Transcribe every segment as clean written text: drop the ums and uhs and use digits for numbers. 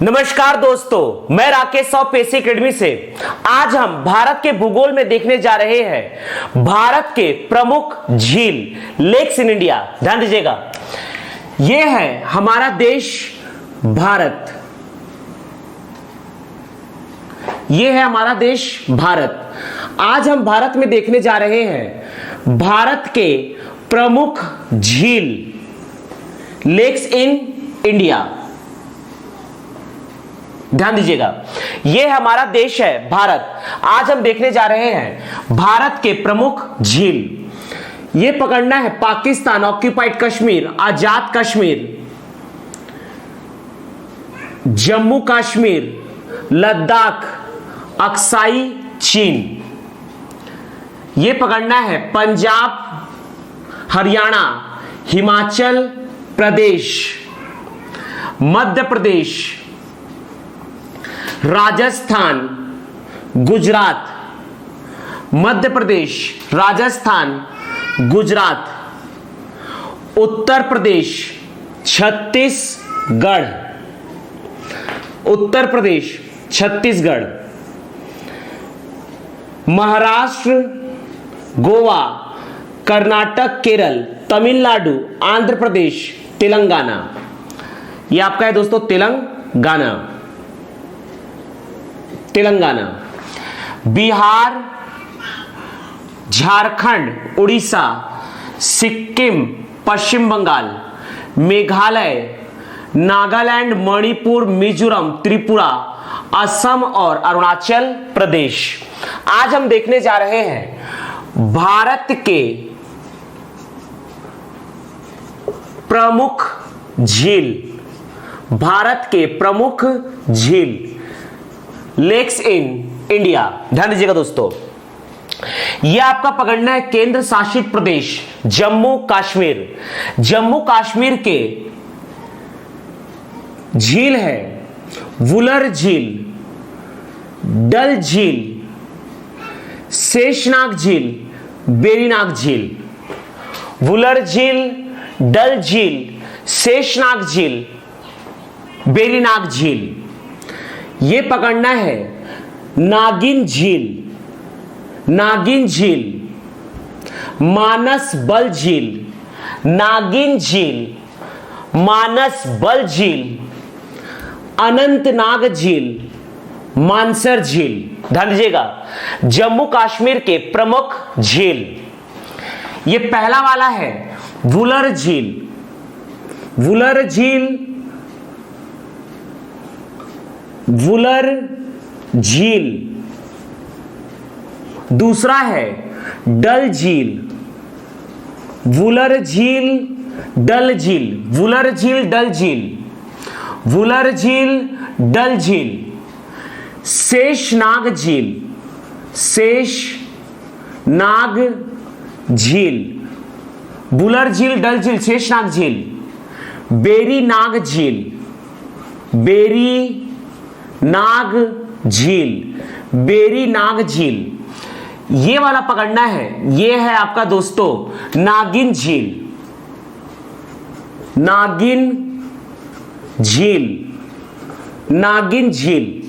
नमस्कार दोस्तों, मैं राकेश पेशी अकेडमी से आज हम भारत के भूगोल में देखने जा रहे हैं भारत के प्रमुख झील लेक्स इन इंडिया। ध्यान दीजिएगा, यह है हमारा देश भारत। यह है हमारा देश भारत। आज हम भारत में देखने जा रहे हैं भारत के प्रमुख झील लेक्स इन इंडिया। ध्यान दीजिएगा, यह हमारा देश है भारत। आज हम देखने जा रहे हैं भारत के प्रमुख झील। यह पकड़ना है पाकिस्तान, ऑक्यूपाइड कश्मीर, आजाद कश्मीर, जम्मू कश्मीर, लद्दाख, अक्साई चीन। यह पकड़ना है पंजाब, हरियाणा, हिमाचल प्रदेश, मध्य प्रदेश, राजस्थान, गुजरात, मध्य प्रदेश, राजस्थान, गुजरात, उत्तर प्रदेश, छत्तीसगढ़, उत्तर प्रदेश, छत्तीसगढ़, महाराष्ट्र, गोवा, कर्नाटक, केरल, तमिलनाडु, आंध्र प्रदेश, तेलंगाना। यह आपका है दोस्तों तेलंगाना। बिहार, झारखंड, उड़ीसा, सिक्किम, पश्चिम बंगाल, मेघालय, नागालैंड, मणिपुर, मिजोरम, त्रिपुरा, असम और अरुणाचल प्रदेश। आज हम देखने जा रहे हैं भारत के प्रमुख झील, भारत के प्रमुख झील लेक्स इन इंडिया। ध्यान दीजिएगा दोस्तों, यह आपका पकड़ना है केंद्र शासित प्रदेश जम्मू कश्मीर। जम्मू कश्मीर के झील है वुलर झील, डल झील, शेषनाग झील, वेरीनाग झील। वुलर झील, डल झील, शेषनाग झील, वेरीनाग झील। यह पकड़ना है नागिन झील, नागिन झील, मानस बल झील, नागिन झील, मानस बल झील, अनंतनाग झील, मानसर झील। ध्यान दीजिएगा, जम्मू कश्मीर के प्रमुख झील। यह पहला वाला है वुलर झील, वुलर झील, वुलर झील। दूसरा है डल झील, वुलर झील, डल झील, वुलर झील, डल झील, वुलर झील, डल झील। शेषनाग झील, शेषनाग झील, वुलर झील, डल झील, शेषनाग झील। वेरीनाग झील, वेरी नाग झील, वेरीनाग झील। ये वाला पकड़ना है, ये है आपका दोस्तों नागिन झील, नागिन झील, नागिन झील।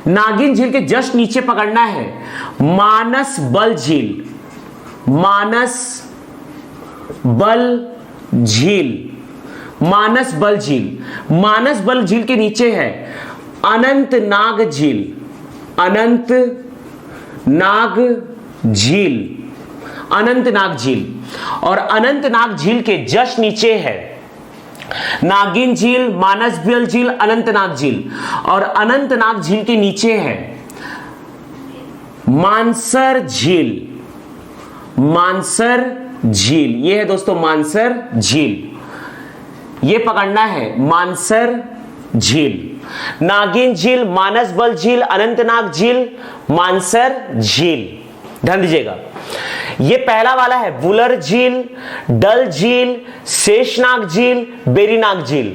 नागिन झील के जस्ट नीचे पकड़ना है मानस बल झील, मानस बल झील, मानस बल झील। मानस बल झील के नीचे है अनंतनाग झील, अनंतनाग झील, अनंतनाग झील। और अनंतनाग झील के जस्ट नीचे है नागिन झील, मानस बल झील, अनंतनाग झील। और अनंतनाग झील के नीचे है मानसर झील, मानसर झील। यह है दोस्तों मानसर झील। यह पकड़ना है मानसर झील। नागिन झील, मानस बल झील, अनंतनाग झील, मानसर झील। ध्यान दीजिएगा, यह पहला वाला है वुलर झील, डल झील, शेषनाग झील, वेरीनाग झील।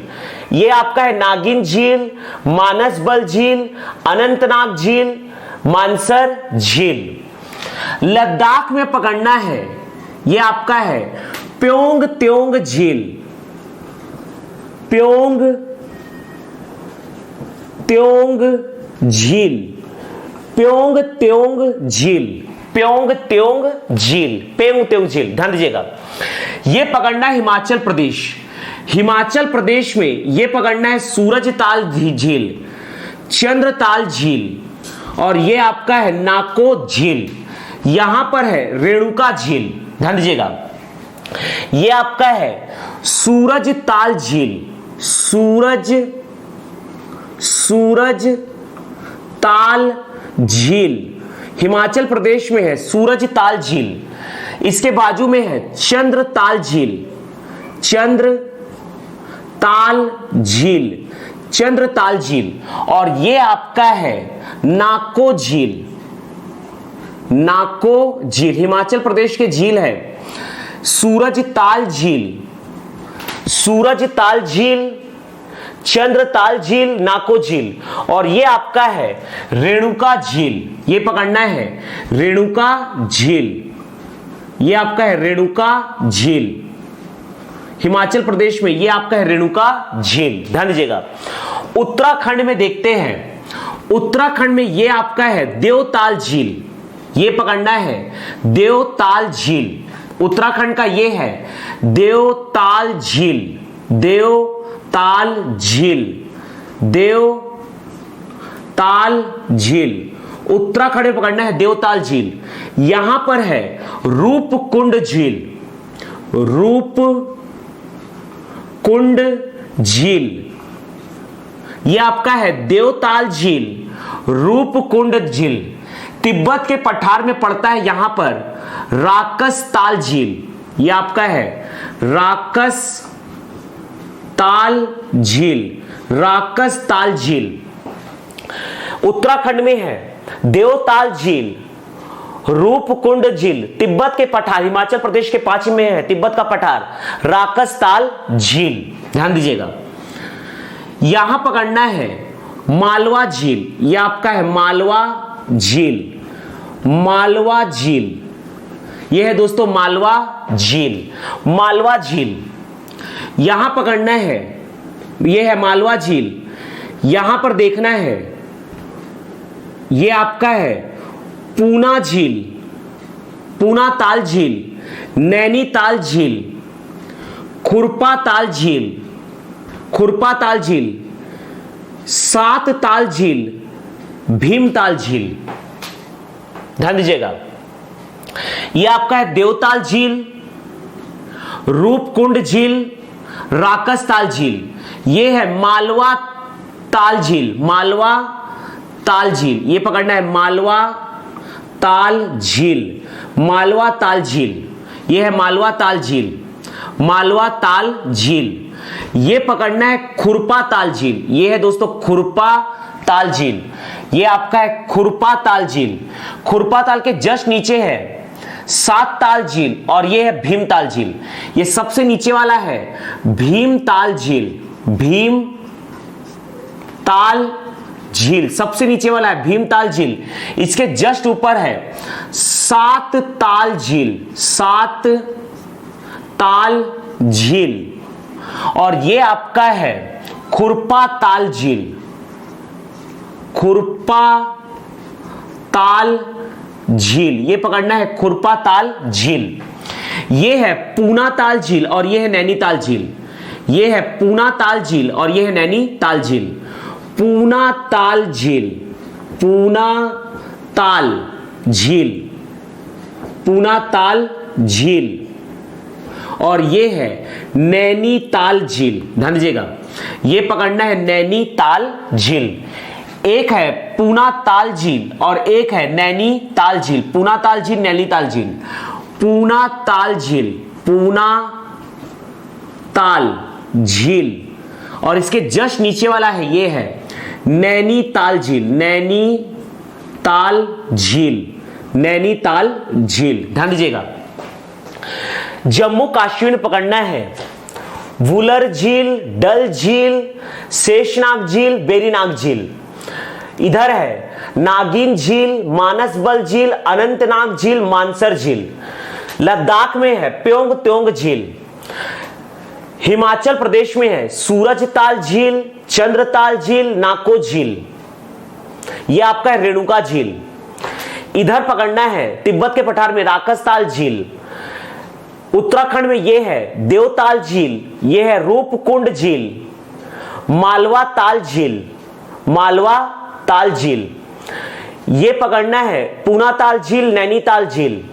यह आपका है नागिन झील, मानस बल झील, अनंतनाग झील, मानसर झील। लद्दाख में पकड़ना है, यह आपका है प्योंग त्योंग झील, प्योंग त्योंग झील, प्योंग त्योंग झील, प्योंग त्योंग झील, पेंग त्योंग झील, ध्यान दीजिएगा। यह पकड़ना है हिमाचल प्रदेश, हिमाचल प्रदेश में यह पकड़ना है सूरजताल झील, चंद्रताल झील, और यह आपका है नाको झील। यहां पर है रेणुका झील, ध्यान दीजिएगा। यह आपका है सूरजताल झील, सूरजताल झील हिमाचल प्रदेश में है सूरजताल झील। इसके बाजू में है चंद्रताल झील, चंद्रताल झील, चंद्रताल झील, और यह आपका है नाको झील, नाको झील हिमाचल प्रदेश के झील है सूरजताल झील, सूरजताल झील, चंद्रताल झील, नाको झील, और ये आपका है रेणुका झील। ये पकड़ना है रेणुका झील, ये आपका है रेणुका झील हिमाचल प्रदेश में, ये आपका है रेणुका झील, ध्यान दीजिएगा। उत्तराखंड में देखते हैं, उत्तराखंड में ये आपका है देवताल झील, ये पकड़ना है देवताल झील। उत्तराखंड का ये है देवताल झील, देवताल झील, देवताल झील, उत्तराखंड में पकड़ना है देवताल झील। यहां पर है रूपकुंड झील, रूपकुंड झील, यह आपका है देवताल झील, रूपकुंड झील। तिब्बत के पठार में पड़ता है यहां पर राकसताल झील, यह आपका है राकसताल झील, राकसताल झील। उत्तराखंड में है देवताल झील, रूपकुंड झील, तिब्बत के पठार, हिमाचल प्रदेश के पश्चिम में है तिब्बत का पठार, राकसताल झील, ध्यान दीजिएगा। यहां पकड़ना है मालवा झील, यह आपका है मालवा झील, मालवा झील, यह है दोस्तों मालवा झील, मालवा झील। यहां पकड़ना है, यह है मालवा झील। यहां पर देखना है, यह आपका है पूना झील, पूना ताल झील, नैनीताल झील, खुरपा ताल झील, खुरपा ताल झील, सात ताल झील, भीमताल झील, ध्यान दीजिएगा। यह आपका है देवताल झील, रूपकुंड झील, राकसताल झील, यह है मालवा ताल झील, मालवा ताल झील, यह पकड़ना है मालवा ताल झील, मालवा ताल झील, यह है मालवा ताल झील, मालवा ताल झील। यह पकड़ना है खुरपा ताल झील, यह है दोस्तों खुरपा ताल झील, यह आपका है खुरपा ताल झील। खुरपा ताल के जस्ट नीचे है सात ताल झील, और यह है भीमताल झील। यह सबसे नीचे वाला है भीमताल झील, भीमताल झील सबसे नीचे वाला है भीमताल झील। इसके जस्ट ऊपर है सात ताल झील, सात ताल झील, और यह आपका है खुरपा ताल झील, खुरपा ताल झील, यह पकड़ना है खुरपा ताल झील। यह है पूना ताल झील, और यह है नैनीताल झील, यह है पूना ताल झील, और यह है नैनीताल झील। पूना ताल झील, पूना ताल झील, पूना ताल झील, और यह है नैनीताल झील, ध्यान दीजिएगा। यह पकड़ना है नैनीताल झील। एक है पूना ताल झील और एक है नैनीताल झील, पूना ताल झील, नैनीताल झील, पूना ताल झील, पूना ताल झील, और इसके जस्ट नीचे वाला है ये है नैनीताल झील, नैनीताल झील, नैनीताल झील, ध्यान दीजिएगा। जम्मू कश्मीर में पकड़ना है वुलर झील, डल झील, शेषनाग झील, बेरीनाग झील। इधर है नागिन झील, मानसबल झील, अनंतनाग झील, मानसर झील। लद्दाख में है प्योंग त्योंग झील। हिमाचल प्रदेश में है सूरजताल झील, चंद्रताल झील, नाको झील। यह आपका है रेणुका झील। इधर पकड़ना है तिब्बत के पठार में राकसताल झील। उत्तराखंड में यह है देवताल झील, यह है रूपकुंड झील। मालवा ताल झील, मालवा ताल झील। यह पकड़ना है पूनाताल झील, नैनीताल झील।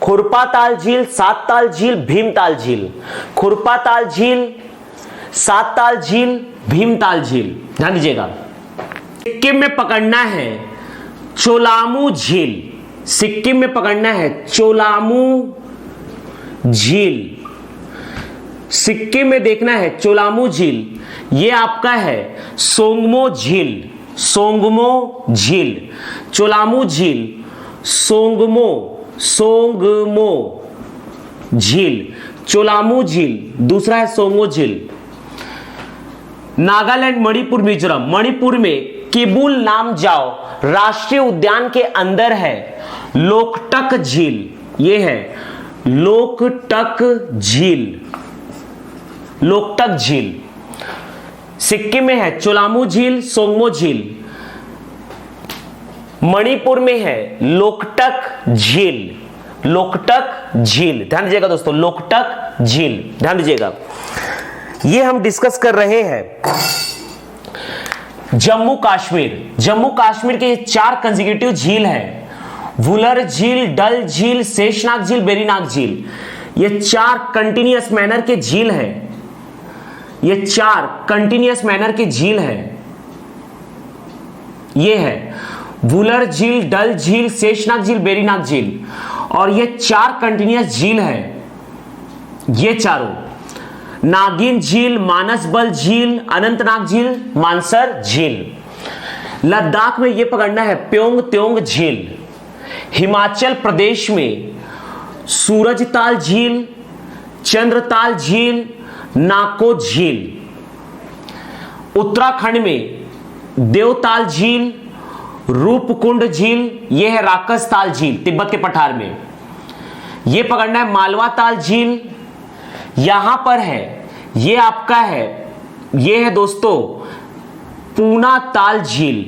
खुरपाताल झील, सातताल झील, भीमताल झील। खुरपाताल झील, सातताल झील, भीमताल झील। ध्यान दीजिएगा। सिक्किम में पकड़ना है चोलामू झील। सिक्किम में पकड़ना है चोलामू झील। सिक्किम में देखना है चोलामू झील। यह आपका है सोंगमो झील, सोंगमो झील। चोलामू झील, सोंगमो, सोंगमो झील, चोलामू झील। दूसरा है सोंगमो झील। नागालैंड, मणिपुर, मिजोरम। मणिपुर में किबुल नामजाओ राष्ट्रीय उद्यान के अंदर है लोकटक झील। यह है लोकटक झील, लोकटक झील। सिक्किम में है चोलामू झील, सोंगमो झील। मणिपुर में है लोकटक झील, लोकटक झील। ध्यान दीजिएगा दोस्तों, लोकटक झील। ध्यान दीजिएगा। ये हम डिस्कस कर रहे हैं जम्मू कश्मीर। जम्मू कश्मीर के 4 कंसेक्यूटिव झील है, वुलर झील, डल झील, शेषनाग झील, बेरीनाग झील। ये 4 कंटिन्यूअस मैनर के झील है। ये 4 कंटिन्यूअस मैनर के झील है। ये है वुलर झील, डल झील, शेषनाग झील, बेरीनाग झील। और ये 4 कंटिन्यूअस झील है। ये चारों नागिन झील, मानसबल झील, अनंतनाग झील, मानसर झील। लद्दाख में यह पकड़ना है प्योंग त्योंग झील। हिमाचल प्रदेश में सूरजताल झील, चंद्रताल झील, नाको झील। उत्तराखंड में देवताल झील, रूपकुंड झील। यह है राकसताल झील तिब्बत के पठार में। यह पकड़ना है मालवा ताल झील। यहां पर है यह आपका है, यह है दोस्तों पूना ताल झील।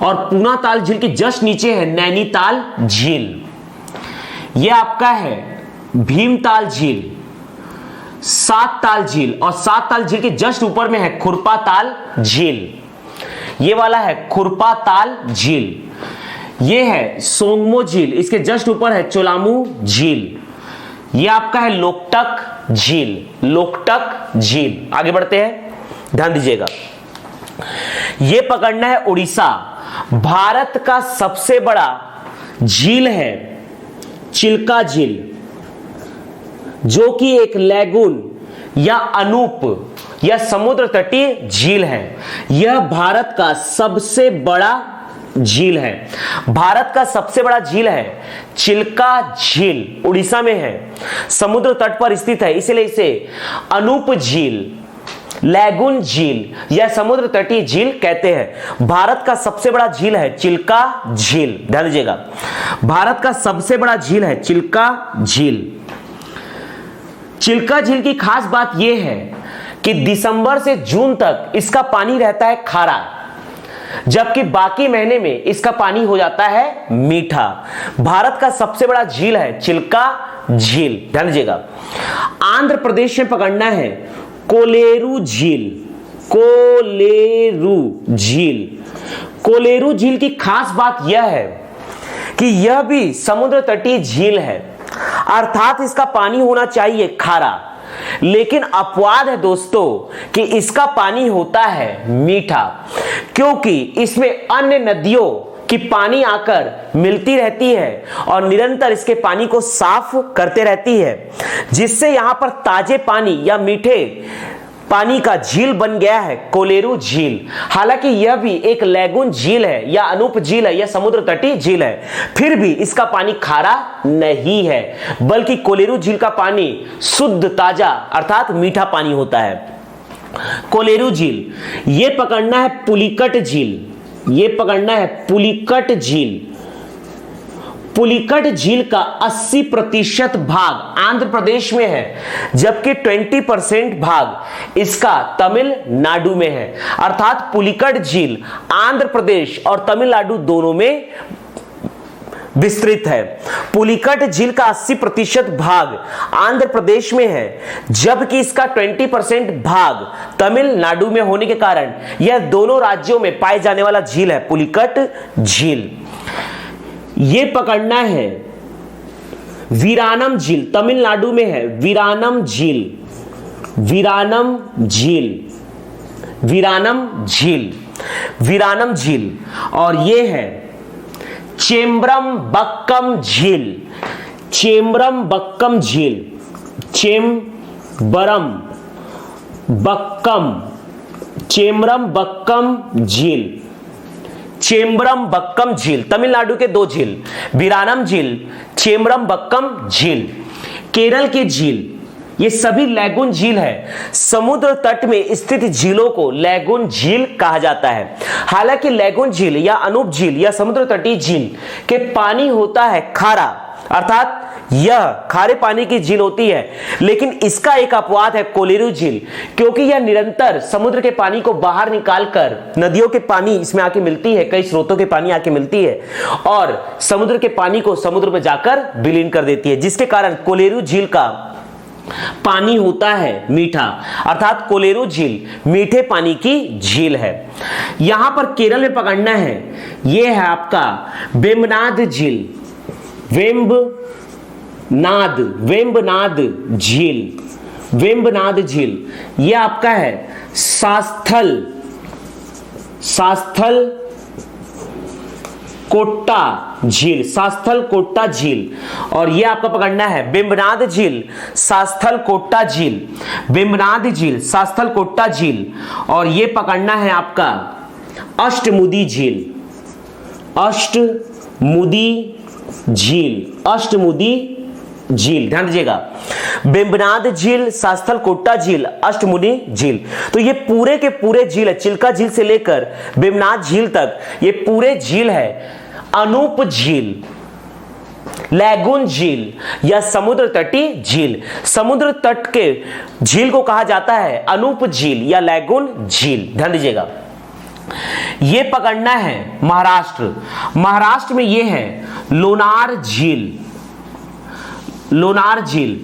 और पूना ताल झील के जस्ट नीचे है नैनीताल झील। यह आपका है भीमताल झील, सातताल झील। और सातताल झील के जस्ट ऊपर में है खुरपाताल झील। यह वाला है खुरपाताल झील। यह है सोंगमो झील, इसके जस्ट ऊपर है चोलामू झील। यह आपका है लोकटक झील, लोकटक झील। आगे बढ़ते हैं, ध्यान दीजिएगा। यह पकड़ना है उड़ीसा। भारत का सबसे बड़ा झील है चिल्का झील, जो कि एक लैगून या अनूप या समुद्र तटीय झील है। यह भारत का सबसे बड़ा झील है। भारत का सबसे बड़ा झील है चिल्का झील, उड़ीसा में है, समुद्र तट पर स्थित है, इसलिए इसे अनूप झील, लैगून झील या समुद्र तटीय झील कहते हैं। भारत का सबसे बड़ा झील है चिल्का झील। ध्यान दीजिएगा, भारत का सबसे बड़ा झील है चिल्का झील। चिल्का झील की खास बात यह है कि दिसंबर से जून तक इसका पानी रहता है खारा, जबकि बाकी महीने में इसका पानी हो जाता है मीठा। भारत का सबसे बड़ा झील है चिल्का झील। ध्यान दीजिएगा। आंध्र प्रदेश में पकड़ना है कोलेरू झील, कोलेरू झील। कोलेरू झील की खास बात यह है कि यह भी समुद्र तटीय झील है, अर्थात इसका पानी होना चाहिए खारा, लेकिन अपवाद है दोस्तों कि इसका पानी होता है मीठा, क्योंकि इसमें अन्य नदियों की पानी आकर मिलती रहती है और निरंतर इसके पानी को साफ करते रहती है, जिससे यहां पर ताजे पानी या मीठे पानी का झील बन गया है कोलेरू झील। हालांकि यह भी एक लैगून झील है या अनूप झील है या समुद्र तटीय झील है, फिर भी इसका पानी खारा नहीं है, बल्कि कोलेरू झील का पानी शुद्ध ताजा अर्थात मीठा पानी होता है। कोलेरू झील। यह पकड़ना है पुलिकट झील, यह पकड़ना है पुलिकट झील। पुलिकट झील का 80% भाग आंध्र प्रदेश में है, जबकि 20% भाग इसका तमिलनाडु में है। अर्थात पुलिकट झील आंध्र प्रदेश और तमिलनाडु दोनों में विस्तृत है। पुलिकट झील का 80% भाग आंध्र प्रदेश में है, जबकि इसका 20% भाग तमिलनाडु में होने के कारण यह दोनों राज्यों में पाए जाने वाला झील है, पुलिकट झील। यह पकड़ना है वीरानम झील, तमिलनाडु में है वीरानम झील, वीरानम झील, वीरानम झील, वीरानम झील। और यह है चेम्बरमबक्कम झील, चेम्बरमबक्कम झील, चेम्बरमबक्कम, चेम्बरमबक्कम झील, चेम्बरमबक्कम झील। तमिलनाडु के दो झील, वीरानम झील, चेम्बरमबक्कम झील। केरल की झील, ये सभी लैगून झील है। समुद्र तट में स्थित झीलों को लैगून झील कहा जाता है। हालांकि लैगून झील या अनूप झील या समुद्र तटीय झील के पानी होता है खारा, अर्थात यह खारे पानी की झील होती है, लेकिन इसका एक अपवाद है कोलेरू झील, क्योंकि यह निरंतर समुद्र के पानी को बाहर निकालकर, नदियों के पानी इसमें आके मिलती है, कई स्रोतों के पानी आके मिलती है और समुद्र के पानी को समुद्र में जाकर विलीन कर देती है, जिसके कारण कोलेरू झील का पानी होता है मीठा। अर्थात कोलेरू झील मीठे पानी की झील है। यहां पर केरल में पकड़ना है, यह है आपका वेम्बनाद झील, वेम्बनाद, वेम्बनाद झील, वेम्बनाद झील। यह आपका है शास्थल, शास्थल कोट्टा झील, शास्थल कोट्टा झील। और यह आपका पकड़ना है वेम्बनाद झील, शास्थल कोट्टा झील, वेम्बनाद झील, शास्थल कोट्टा झील। और यह पकड़ना है आपका अष्टमुदी झील, अष्टमुदी झील, अष्टमुदी झील। ध्यान दीजिएगा, वेम्बनाद झील, शास्थल कोट्टा झील, अष्टमुदी झील। तो ये पूरे के पूरे झील है, चिल्का झील से लेकर वेम्बनाद झील तक ये पूरे झील है। अनूप झील, लैगून झील या समुद्र तटीय झील, समुद्र तट के झील को कहा जाता है अनूप झील या लैगून झील। ध्यान दीजिएगा, यह पकड़ना है महाराष्ट्र, महाराष्ट्र में यह है लोनार झील, लोनार झील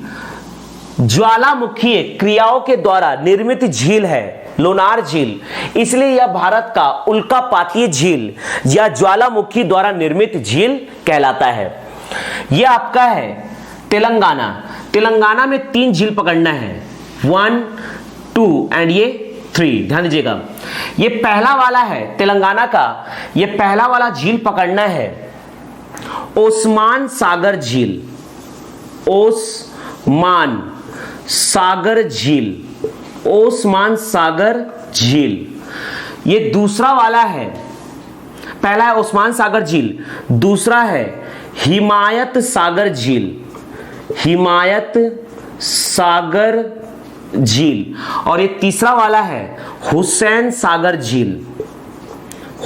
ज्वालामुखीय क्रियाओं के द्वारा निर्मित झील है लोनार झील, इसलिए यह भारत का उल्कापातीय झील या ज्वालामुखी द्वारा निर्मित झील कहलाता है। यह आपका है तेलंगाना, तेलंगाना में 3 झील पकड़ना है, 1, 2 एंड ये 3। ध्यान दीजिएगा, ये पहला वाला है तेलंगाना का, ये पहला वाला झील पकड़ना है ओस्मान सागर झील, ओस्मान सागर झील, ओस्मान सागर झील। ये दूसरा वाला है, पहला है ओस्मान सागर झील, दूसरा है हिमायत सागर झील, हिमायत सागर झील। और ये तीसरा वाला है हुसैन सागर झील,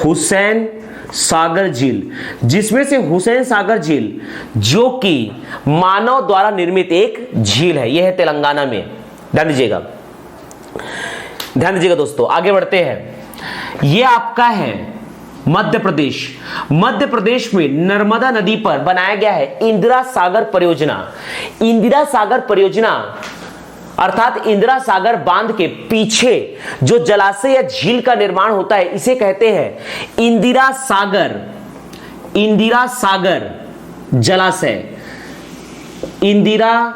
हुसैन सागर झील, जिसमें से हुसैन सागर झील जो कि मानव द्वारा निर्मित एक झील है, यह है तेलंगाना में। ध्यान दीजिएगा, ध्यान दीजिएगा दोस्तों, आगे बढ़ते हैं। यह आपका है मध्य प्रदेश, मध्य प्रदेश में नर्मदा नदी पर बनाया गया है इंदिरा सागर परियोजना। इंदिरा सागर परियोजना अर्थात इंदिरा सागर बांध के पीछे जो जलाशय या झील का निर्माण होता है, इसे कहते हैं इंदिरा सागर, इंदिरा सागर जलाशय, इंदिरा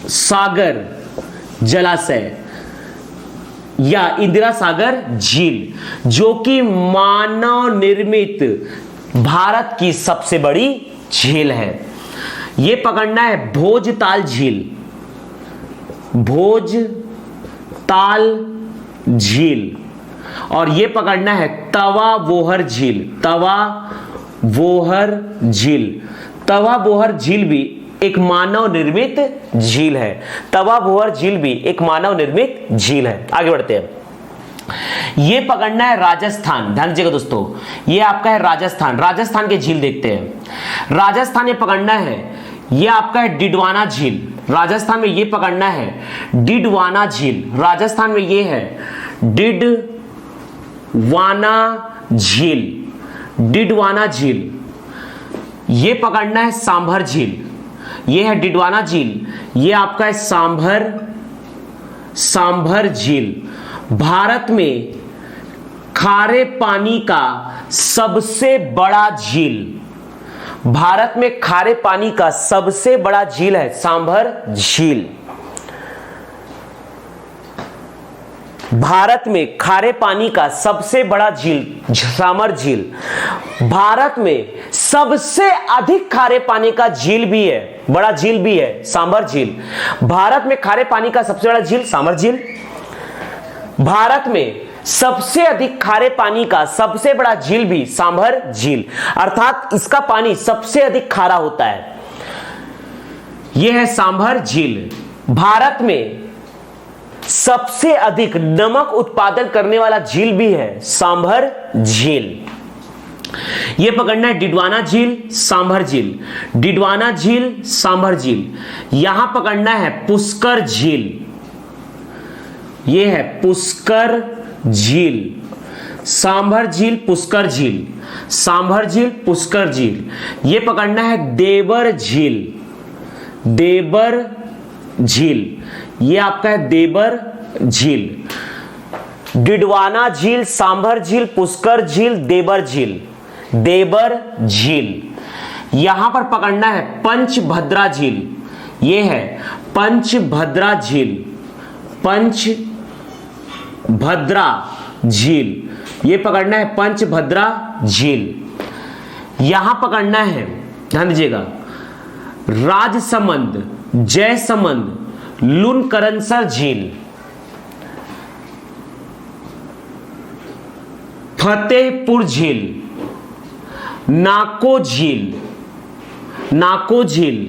सागर जलाशय या इंदिरा सागर झील, जो कि मानव निर्मित भारत की सबसे बड़ी झील है। यह पकड़ना है भोजताल झील, भोजताल झील। और यह पकड़ना है तवा बोहर झील, तवा बोहर झील। तवा बोहर झील भी एक मानव निर्मित झील है, तवा बोहर झील भी एक मानव निर्मित झील है। आगे बढ़ते हैं। ये पकड़ना है राजस्थान, ध्यान दीजिएगा दोस्तों, ये आपका है राजस्थान। राजस्थान के झील देखते हैं। राजस्थान ये पकड़ना है, ये आपका है डिडवाना झील। राजस्थान में ये पकड़ना है डिडवाना झील। राजस्थान में ये है डिडवाना झील, डिडवाना झील। ये पकड़ना है सांभर झील। ये है डिडवाना झील, ये आपका है सांभर झील। भारत में खारे पानी का सबसे बड़ा झील, भारत में खारे पानी का सबसे बड़ा झील है सांभर झील। भारत में खारे पानी का सबसे बड़ा झील सांभर झील। भारत में सबसे अधिक खारे पानी का झील भी है, बड़ा झील भी है सांभर झील। भारत में खारे पानी का सबसे बड़ा झील सांभर झील। भारत में सबसे अधिक खारे पानी का सबसे बड़ा झील भी सांभर झील, अर्थात इसका पानी सबसे अधिक खारा होता है। यह है सांभर झील। भारत में सबसे अधिक नमक उत्पादन करने वाला झील भी है सांभर झील। यह पकड़ना है डिडवाना झील, सांभर झील, डिडवाना झील, सांभर झील। यहां पकड़ना है पुष्कर झील, यह है पुष्कर झील। सांभर झील, पुष्कर झील, सांभर झील, पुष्कर झील। यह पकड़ना है देवर झील, देवर झील। यह आपका है देवर झील। डिडवाना झील, सांभर झील, पुष्कर झील, देवर झील, देवर झील। यहां पर पकड़ना है पंचभद्रा झील, यह है पंचभद्रा झील, पंचभद्रा झील। यह पकड़ना है पंचभद्रा झील। यहां पकड़ना है, ध्यान दीजिएगा, राजसमंद, जयसमंद, लुनकरनसर झील, फतेहपुर झील, नाको झील, नाको झील,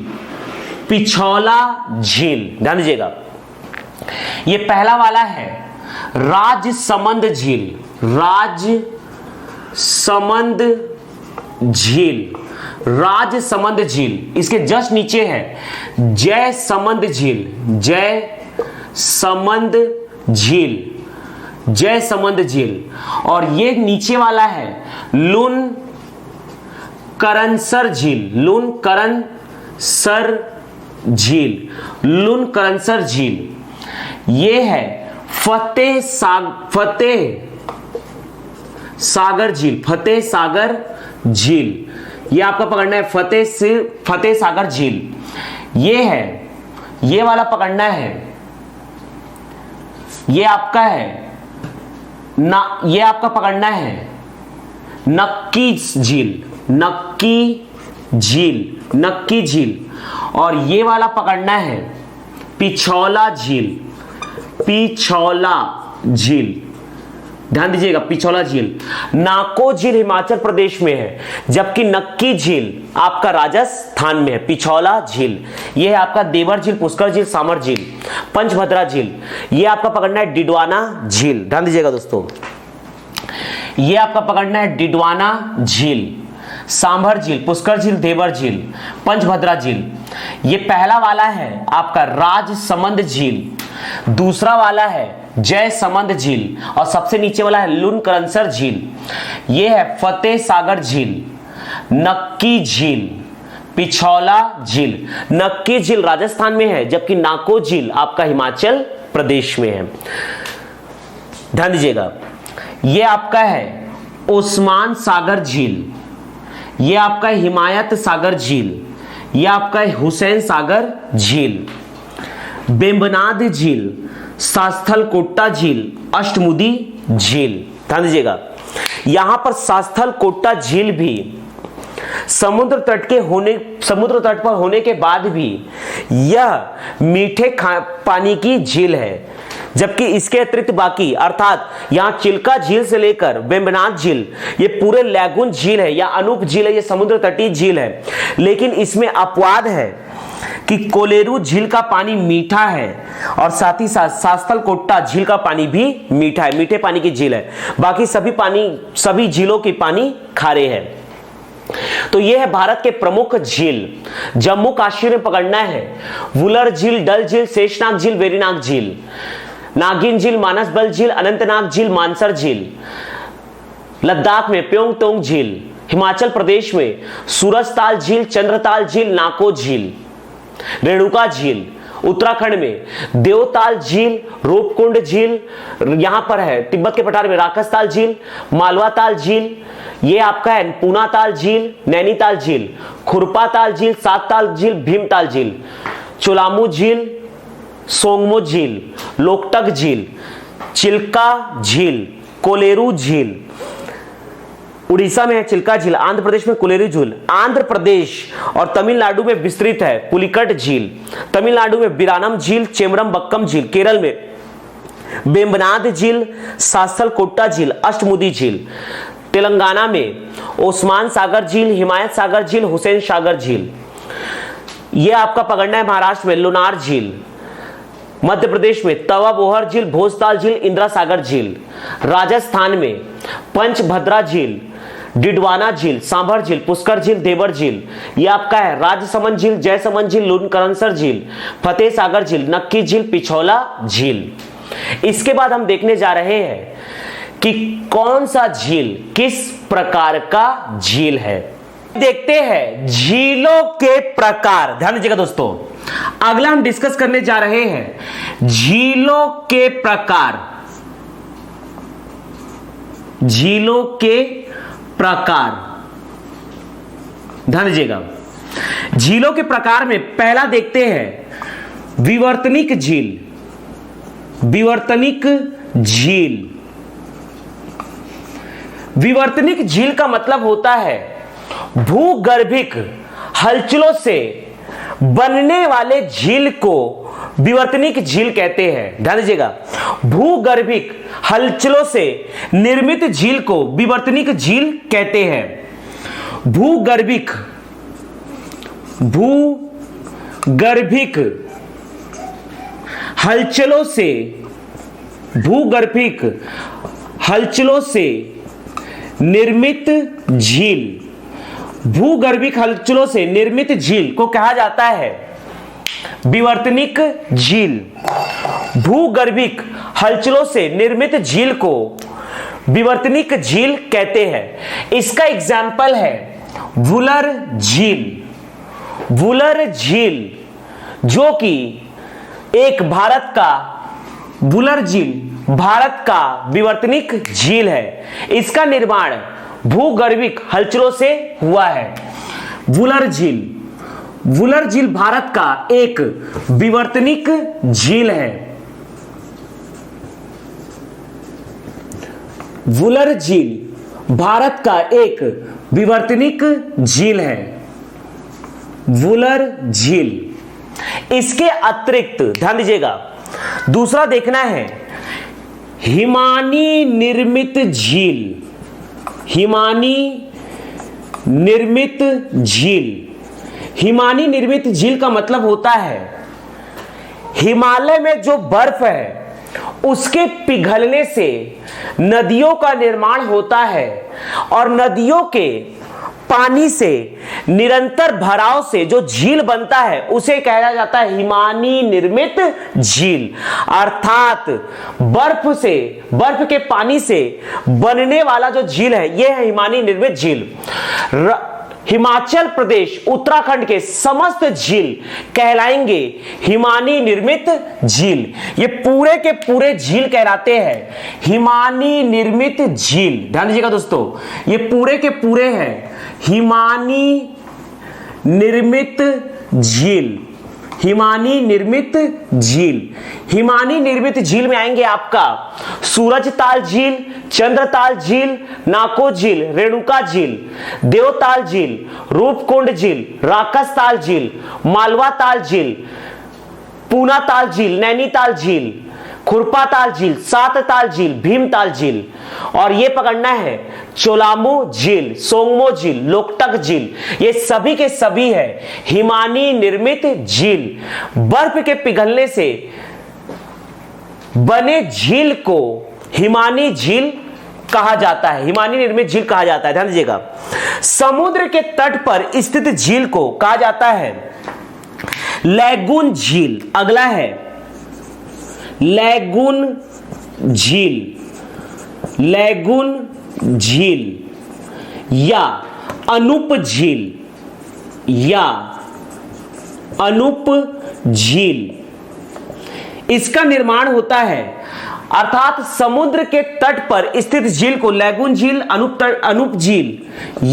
पिछौला झील। ध्यान दीजिएगा, ये पहला वाला है राजसमंद झील, राजसमंद झील, राजसमंद झील। इसके जस्ट नीचे है जयसमंद झील, जयसमंद झील, जयसमंद झील। और ये नीचे वाला है लुनकरनसर झील, लुनकरनसर झील, लुनकरनसर झील। ये है फतेह सागर झील, फतेह सागर झील। ये आपका पकड़ना है फतेह सागर झील। ये है, ये वाला पकड़ना है, ये आपका है ना, ये आपका पकड़ना है नक्की झील, नक्की झील, नक्की झील। और ये वाला पकड़ना है पिछौला झील, पिछौला झील। ध्यान दीजिएगा, पिछौला झील। नाको झील हिमाचल प्रदेश में है, जबकि नक्की झील आपका राजस्थान में है। पिछौला झील, यह है आपका देवर झील, पुष्कर झील, सांभर झील, पंचभद्रा झील। यह आपका पकड़ना है डिडवाना झील। ध्यान दीजिएगा दोस्तों, यह आपका पकड़ना है डिडवाना झील, सांभर झील, पुष्कर झील, देवर झील, पंचभद्रा झील। यह पहला वाला है आपका राजसमंद झील, दूसरा वाला है जयसमंद झील, और सबसे नीचे वाला है लुनकरनसर झील। यह है फतेह सागर झील, नक्की झील, पिछौला झील। नक्की झील राजस्थान में है, जबकि नाको झील आपका हिमाचल प्रदेश में है। ध्यान दीजिएगा, यह आपका है ओस्मान सागर झील, यह आपका हिमायत सागर झील, यह आपका है हुसैन सागर झील, बेम्बनाद झील, सास्थल कोट्टा झील, अष्टमुदी झील। ध्यान दीजिएगा, यहां पर सास्थल कोट्टा झील भी समुद्र तट पर होने के बाद भी यह मीठे पानी की झील है, जबकि इसके अतिरिक्त बाकी, अर्थात यहां चिल्का झील से लेकर बेम्बनाद झील, ये पूरे लैगून झील है या अनूप झील है, ये समुद्र तटीय झील है। लेकिन इसमें अपवाद है, कि कोलेरू झील का पानी मीठा है और साथ ही साथ सास्तल कोट्टा झील का पानी भी मीठा है, मीठे पानी की झील है। बाकी सभी झीलों की पानी खारे है। तो यह है भारत के प्रमुख झील। जम्मू कश्मीर में पकड़ना है वुलर झील, डल झील, शेषनाग झील, वेरीनाग झील, नागिन झील, मानसबल झील, अनंतनाग झील, मानसर झील। लद्दाख में प्योंगतोंग झील, हिमाचल प्रदेश में सूरजताल झील, चंद्रताल झील, नाको झील, रेणुका झील। उत्तराखंड में देवताल झील, रूपकुंड झील, यहां पर है तिब्बत के पठार में राकसताल झील, मालवाताल झील, ये आपका है पूनाताल झील, नैनीताल झील, खुरपाताल झील, सातताल झील, भीमताल झील, चोलामू झील, सोंगमो झील, लोकटक झील, चिल्का झील, कोलेरू झील। उड़ीसा में है चिल्का झील, आंध्र प्रदेश में कोलेरू झील, आंध्र प्रदेश और तमिलनाडु में विस्तृत है पुलिकट झील, तमिलनाडु में बिरानम झील, चेमरमबक्कम झील, केरल में बेम्बनाद झील, सासल कोट्टा झील, अष्टमुदी झील, तेलंगाना में ओस्मान सागर झील, हिमायत सागर झील, हुसैन सागर झील। यह आपका पकड़ना है महाराष्ट्र में लोनार झील, मध्य प्रदेश में तवा बोहर झील, भोजताल झील, इंदिरा सागर झील, राजस्थान में पंचभद्रा झील, डिडवाना झील, सांभर झील, पुष्कर झील, देवर झील। यह आपका है राजसमंद झील, जयसमंद झील, लुनकरनसर झील, फतेह सागर झील, नक्की झील, पिछौला झील। इसके बाद हम देखने जा रहे हैं कि कौन सा झील किस प्रकार का झील है। देखते हैं झीलों के प्रकार। ध्यान दीजिएगा दोस्तों, अगला हम डिस्कस करने जा रहे हैं झीलों के प्रकार। झीलों के प्रकार, ध्यान दीजिएगा। झीलों के प्रकार में पहला देखते हैं विवर्तनिक झील। विवर्तनिक झील, विवर्तनिक झील का मतलब होता है भूगर्भिक हलचलों से बनने वाले झील को विवर्तनिक झील कहते हैं। ध्यान दीजिएगा, भूगर्भिक हलचलों से निर्मित झील को विवर्तनिक झील कहते हैं। भूगर्भिक हलचलों से भूगर्भिक हलचलों से निर्मित झील, भूगर्भिक हलचलों से निर्मित झील को कहा जाता है विवर्तनिक झील। भूगर्भिक हलचलों से निर्मित झील को विवर्तनिक झील कहते हैं। इसका एग्जाम्पल है वुलर झील। वुलर झील जो कि एक भारत का वुलर झील भारत का विवर्तनिक झील है। इसका निर्माण भूगर्भिक हलचलों से हुआ है। वुलर झील भारत का एक विवर्तनिक झील है। वुलर झील भारत का एक विवर्तनिक झील है। वुलर झील। इसके अतिरिक्त ध्यान दीजिएगा, दूसरा देखना है हिमानी निर्मित झील। हिमानी निर्मित झील। हिमानी निर्मित झील का मतलब होता है हिमालय में जो बर्फ है उसके पिघलने से नदियों का निर्माण होता है और नदियों के पानी से निरंतर भराव से जो झील बनता है उसे कहा जाता है हिमानी निर्मित झील। अर्थात बर्फ के पानी से बनने वाला जो झील है यह है हिमानी निर्मित झील। हिमाचल प्रदेश उत्तराखंड के समस्त झील कहलाएंगे हिमानी निर्मित झील। ये पूरे के पूरे झील कहलाते हैं हिमानी निर्मित झील। ध्यान दीजिएगा दोस्तों, ये पूरे के पूरे हैं हिमानी निर्मित झील। हिमानी निर्मित झील। हिमानी निर्मित झील में आएंगे आपका सूरजताल झील, चंद्रताल झील, नाको झील, रेणुका झील, देवताल झील, रूपकुंड झील, राकसताल झील, मालवा ताल झील, पूनाताल झील, नैनीताल झील, खुरपाताल झील, सातताल झील, भीमताल झील। और ये पकड़ना है चोलामू झील, सोंगमो झील, लोकटक झील, ये सभी के सभी है हिमानी निर्मित झील। बर्फ के पिघलने से बने झील को हिमानी झील कहा जाता है, हिमानी निर्मित झील कहा जाता है। ध्यान दीजिएगा, समुद्र के तट पर स्थित झील को कहा जाता है लैगून झील। अगला है लैगून झील, लैगून झील या अनूप झील, या अनूप झील। इसका निर्माण होता है, अर्थात समुद्र के तट पर स्थित झील को लैगून झील, अनूप झील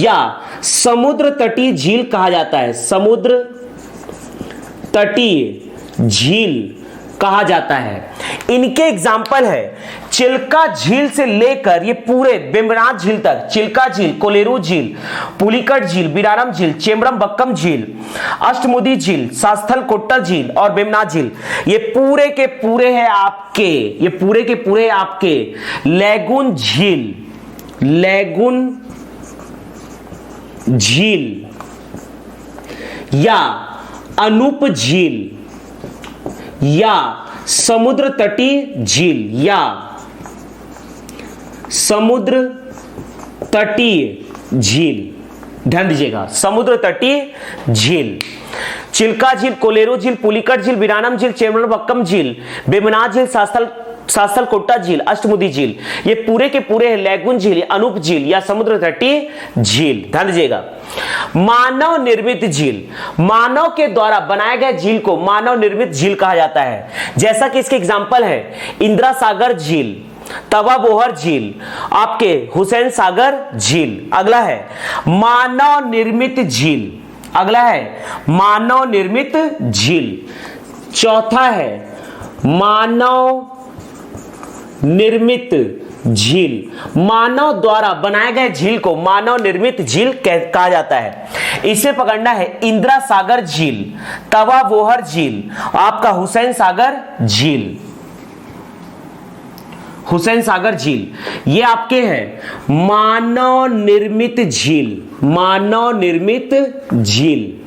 या समुद्र तटीय झील कहा जाता है, समुद्र तटीय झील कहा जाता है। इनके एग्जाम्पल है चिल्का झील से लेकर ये पूरे बेम्बनाथ झील तक, चिल्का झील, कोलेरू झील, पुलिकट झील, बिरारम झील, चेम्बरम बक्कम झील, अष्टमुदी झील, सास्थल कोट्टा झील और बेम्बनाथ झील, ये पूरे के पूरे हैं आपके, ये पूरे के पूरे आपके लैगून झील, लैगून झील या अनूप झील या समुद्र तटीय झील या समुद्र तटीय झील। ध्यान दीजिएगा, समुद्र तटीय झील, चिल्का झील, कोलेरू झील, पुलिकट झील, बिरानम झील, चेम्बरम झील, बेमनाथ झील, सास्थल कोट्टा झील, अष्टमुदी झील, ये पूरे के पूरे है लैगून झील, अनूप झील या समुद्र तटीय झील। ध्यान दीजिएगा, मानव निर्मित झील, मानव के द्वारा बनाए गए झील को मानव निर्मित झील कहा जाता है। जैसा कि इसके एग्जाम्पल है इंदिरा सागर झील, तवा बोहर झील, आपके हुसैन सागर झील। अगला है मानव निर्मित झील, अगला है मानव निर्मित झील। चौथा है मानव निर्मित झील, मानव द्वारा बनाए गए झील को मानव निर्मित झील कहा जाता है। इसे पकड़ना है इंदिरा सागर झील, तवा बोहर झील, आपका हुसैन सागर झील, हुसैन सागर झील, ये आपके हैं मानव निर्मित झील, मानव निर्मित झील,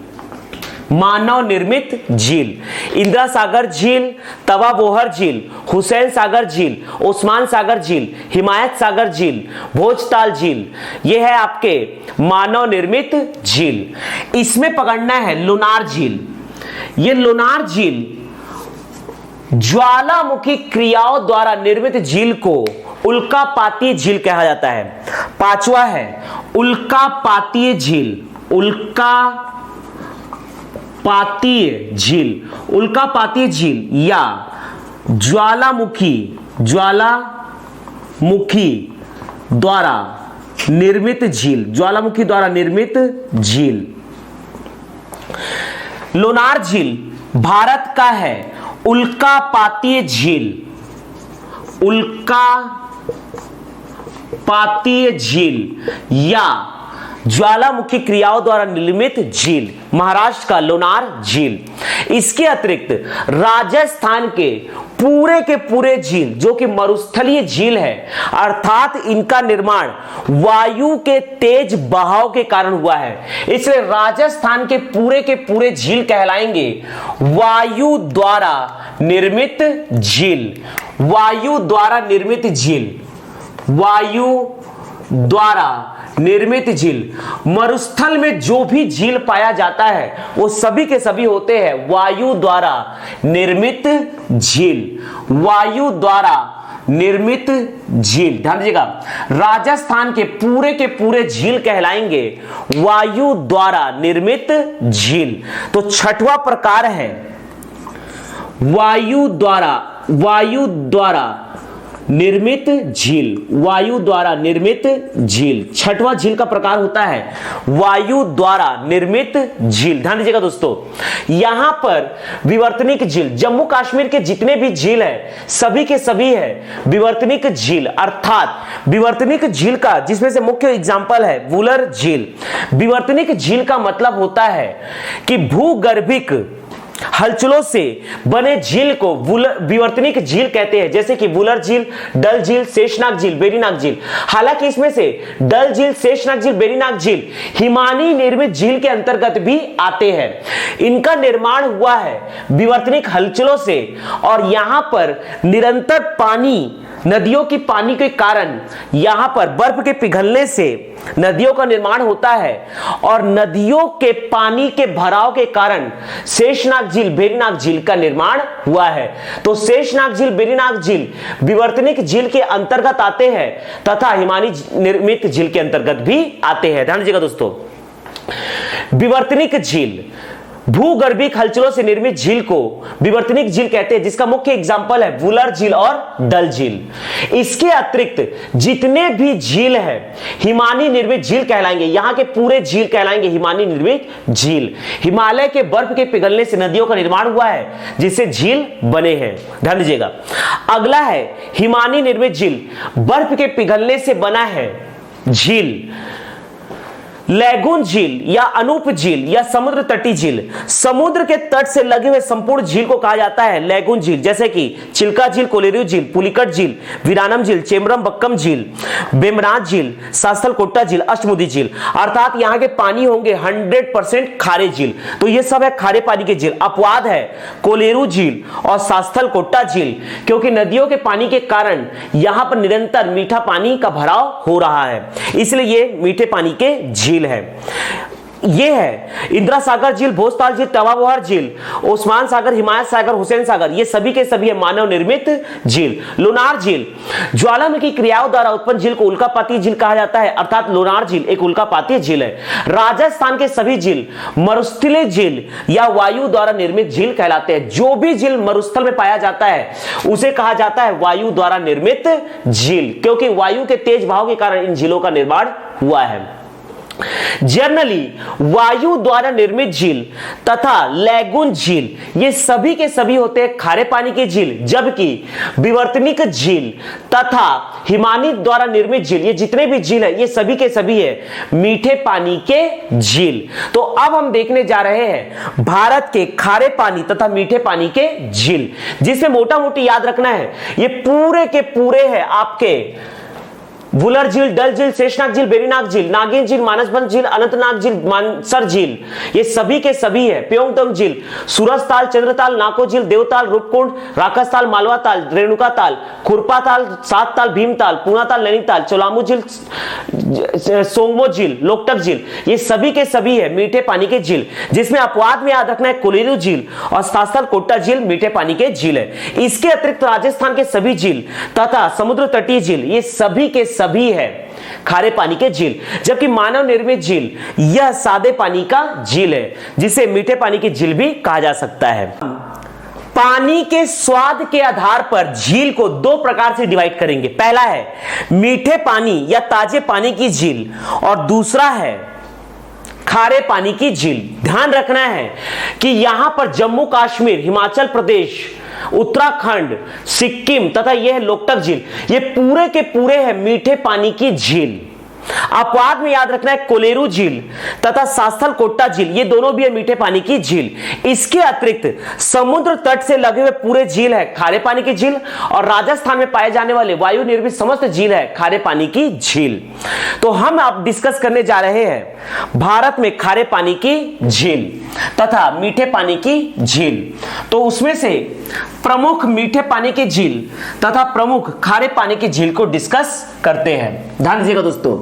मानव निर्मित झील। इंदिरा सागर झील, तवा बोहर झील, हुसैन सागर झील, ओस्मान सागर झील, हिमायत सागर झील, भोजताल झील, यह है आपके मानव निर्मित झील। इसमें पकड़ना है लुनार झील। यह लुनार झील ज्वालामुखी क्रियाओं द्वारा निर्मित झील को उल्कापातीय झील कहा जाता है। पांचवा है उल्कापातीय झील, उल्कापातीय झील, उल्कापातीय झील या ज्वालामुखी द्वारा निर्मित झील, ज्वालामुखी द्वारा निर्मित झील। लोनार झील भारत का है उल्कापातीय झील, उल्कापातीय झील या ज्वालामुखी क्रियाओं द्वारा निर्मित झील, महाराष्ट्र का लोनार झील। इसके अतिरिक्त राजस्थान के पूरे झील जो कि मरुस्थलीय झील है, अर्थात इनका निर्माण वायु के तेज बहाव के कारण हुआ है, इसलिए राजस्थान के पूरे झील कहलाएंगे वायु द्वारा निर्मित झील, वायु द्वारा निर्मित झील, वायु द्वारा निर्मित झील। मरुस्थल में जो भी झील पाया जाता है वो सभी के सभी होते हैं वायु द्वारा निर्मित झील, वायु द्वारा निर्मित झील। ध्यान दीजिएगा, राजस्थान के पूरे झील कहलाएंगे वायु द्वारा निर्मित झील। तो छठवां प्रकार है वायु द्वारा निर्मित झील, वायु द्वारा निर्मित झील। छठवां झील का प्रकार होता है वायु द्वारा निर्मित झील। ध्यान दीजिएगा दोस्तों, यहां पर विवर्तनिक झील, जम्मू कश्मीर के जितने भी झील है सभी के सभी है विवर्तनिक झील, अर्थात विवर्तनिक झील का जिसमें से मुख्य एग्जांपल है वुलर झील। विवर्तनिक झील का मतलब होता है कि भूगर्भिक हलचलों से बने झील को विवर्तनिक झील कहते हैं, जैसे कि वुलर झील, डल झील, शेषनाग झील, बेरीनाग झील। हालांकि इसमें से डल झील, शेषनाग झील, बेरीनाग झील हिमानी निर्मित झील के अंतर्गत भी आते हैं। इनका निर्माण हुआ है विवर्तनिक हलचलों से और यहां पर निरंतर पानी, नदियों की पानी के कारण यहां पर बर्फ के पिघलने से नदियों का निर्माण होता है और नदियों के पानी के भराव के कारण शेषनाग झील, बेरीनाग झील का निर्माण हुआ है। तो शेषनाग झील, बेरीनाग झील विवर्तनिक झील के अंतर्गत आते हैं तथा हिमानी निर्मित झील के अंतर्गत भी आते हैं। ध्यान दीजिएगा दोस्तों, विवर्तनिक झील भूगर्भिक हलचलों से निर्मित झील को विवर्तनिक झील कहते हैं, जिसका मुख्य एग्जाम्पल है वुलर झील और डल झील। इसके अतिरिक्त जितने भी झील है हिमानी निर्मित झील कहलाएंगे। यहां के पूरे झील कहलाएंगे हिमानी निर्मित झील। हिमालय के बर्फ के पिघलने से नदियों का निर्माण हुआ है जिससे झील बने हैं। ध्यान दीजिएगा, अगला है हिमानी निर्मित झील। बर्फ के पिघलने से बना है झील। लैगून झील या अनूप झील या समुद्र तटीय झील, समुद्र के तट से लगे हुए संपूर्ण झील को कहा जाता है लैगून झील, जैसे कि चिल्का झील, कोलेरू झील, पुलिकट झील, वीरानम झील, चेम्बरम बक्कम झील, बेमनाथ झील, सास्थल कोट्टा झील, अष्टमुदी झील। अर्थात यहाँ के पानी होंगे 100% खारे झील। तो ये सब है खारे पानी के झील। अपवाद है कोलेरू झील और सास्थल कोट्टा झील, क्योंकि नदियों के पानी के कारण यहां पर निरंतर मीठा पानी का भराव हो रहा है, इसलिए ये मीठे पानी के झील है। ये है इंदिरा सागर झील, भोजताल झील, तवाबोहर झील, ओस्मान सागर, हिमायत सागर, हुसैन सागर, ये सभी के सभी है मानव निर्मित झील। लोनार झील ज्वालामुखी क्रियाओं द्वारा उत्पन्न झील को उल्कापाती झील कहा जाता है, अर्थात लोनार झील एक उल्कापाती झील है। राजस्थान के सभी झील मरुस्थलीय झील या वायु द्वारा निर्मित झील कहलाते हैं। जो भी झील मरुस्थल में पाया जाता है उसे कहा जाता है वायु द्वारा निर्मित झील, क्योंकि वायु के तेज बहाव के कारण इन झीलों का निर्माण हुआ है। जनरली वायु द्वारा निर्मित झील तथा लैगून झील ये सभी के सभी होते हैं खारे पानी के झील, जबकि विवर्तनिक झील तथा हिमानी द्वारा निर्मित झील ये जितने भी झील है ये सभी के सभी है मीठे पानी के झील। तो अब हम देखने जा रहे हैं भारत के खारे पानी तथा मीठे पानी के झील, जिसे मोटा मोटी याद रखना है ये पूरे के पूरे है आपके वुलर झील, डल झील, शेषनाग झील, बेरीनाग झील, नागिन झील, मानसबंद झील, अनंतनाग झील, मानसर झील, ये सभी के सभी है। प्योंगतोंग झील, सूरजताल, चंद्रताल, नाको झील, देवताल, रूपकुंड, राकसताल, मालवा ताल, रेणुका ताल, खुरपा ताल, सात ताल, भीमताल, पूना ताल, नैनीताल, चोलामू झील, सोंगमो झील, लोकटक झील, ये सभी के सभी है मीठे पानी के झील, जिसमें अपवाद में याद रखना है कोलेरू झील और सास्थल कोट्टा झील मीठे पानी के झील है। इसके अतिरिक्त राजस्थान के सभी झील तथा समुद्र तटीय झील ये सभी के सभी है खारे पानी के झील, जबकि मानव निर्मित झील यह सादे पानी का झील है, जिसे मीठे पानी की झील भी कहा जा सकता है। पानी के स्वाद के आधार पर झील को दो प्रकार से डिवाइड करेंगे। पहला है मीठे पानी या ताजे पानी की झील और दूसरा है खारे पानी की झील। ध्यान रखना है कि यहां पर जम्मू कश्मीर, हिमाचल प्रदेश, उत्तराखंड, सिक्किम तथा यह लोकटक झील ये पूरे के पूरे है मीठे पानी की झील। अपवाद में याद रखना है कोलेरू झील तथा सास्थल कोट्टा झील ये दोनों भी है मीठे पानी की झील। इसके अतिरिक्त समुद्र तट से लगे हुए पूरे झील है खारे पानी की झील और राजस्थान में पाए जाने वाले वायु निर्मित समस्त झील है खारे पानी की झील। तो हम अब डिस्कस करने जा रहे हैं भारत में खारे पानी की झील तथा मीठे पानी की झील। तो उसमें से प्रमुख मीठे पानी की झील तथा प्रमुख खारे पानी की झील को डिस्कस करते हैं। ध्यान दीजिएगा दोस्तों,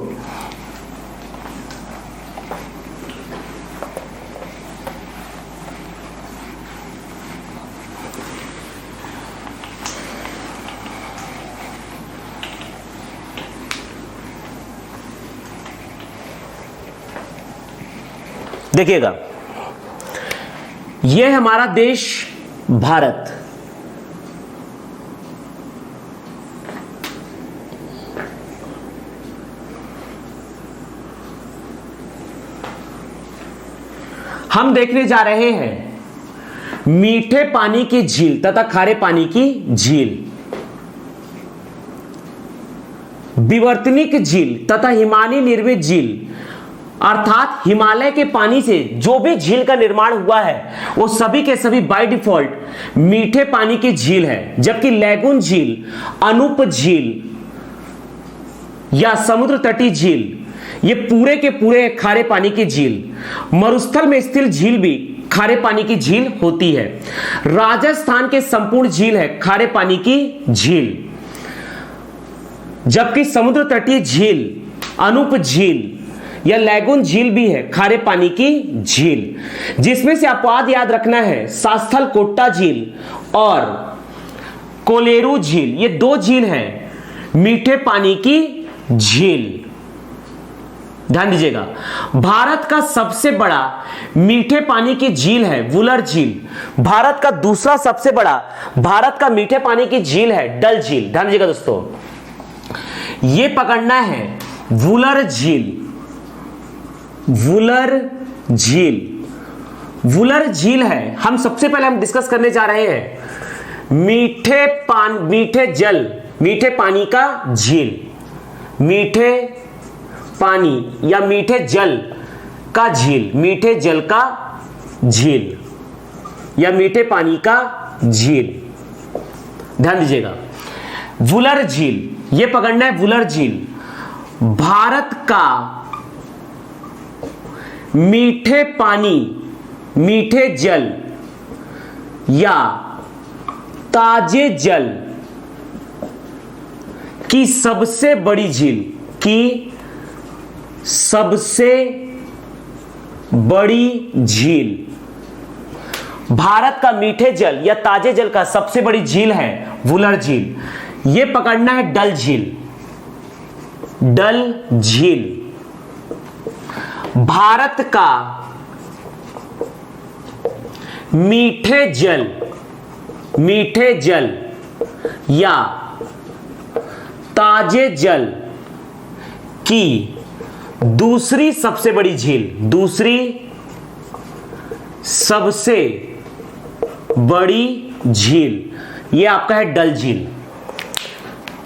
देखिएगा यह हमारा देश भारत, हम देखने जा रहे हैं मीठे पानी की झील तथा खारे पानी की झील, विवर्तनिक झील तथा हिमानी निर्मित झील अर्थात हिमालय के पानी से जो भी झील का निर्माण हुआ है वो सभी के सभी बाय डिफॉल्ट मीठे पानी की झील है, जबकि लैगून झील, अनूप झील या समुद्र तटीय झील ये पूरे के पूरे खारे पानी की झील। मरुस्थल में स्थित झील भी खारे पानी की झील होती है। राजस्थान के संपूर्ण झील है खारे पानी की झील, जबकि समुद्र तटीय झील, अनूप झील या लैगून झील भी है खारे पानी की झील, जिसमें से अपवाद याद रखना है शास्तल कोट्टा झील और कोलेरू झील। ये दो झील हैं मीठे पानी की झील। ध्यान दीजिएगा, भारत का सबसे बड़ा मीठे पानी की झील है वुलर झील। भारत का दूसरा सबसे बड़ा भारत का मीठे पानी की झील है डल झील। ध्यान दीजिएगा दोस्तों, ये पकड़ना है वुलर झील। वुलर झील, वुलर झील है। हम सबसे पहले हम डिस्कस करने जा रहे हैं मीठे जल, मीठे पानी का झील, मीठे पानी या मीठे जल का झील, मीठे जल का झील या मीठे पानी का झील। ध्यान दीजिएगा, वुलर झील, यह पकड़ना है वुलर झील। भारत का मीठे पानी, मीठे जल या ताजे जल की सबसे बड़ी झील, की सबसे बड़ी झील। भारत का मीठे जल या ताजे जल का सबसे बड़ी झील है वुलर झील। यह पकड़ना है डल झील। डल झील भारत का मीठे जल या ताजे जल की दूसरी सबसे बड़ी झील, दूसरी सबसे बड़ी झील यह आपका है डल झील।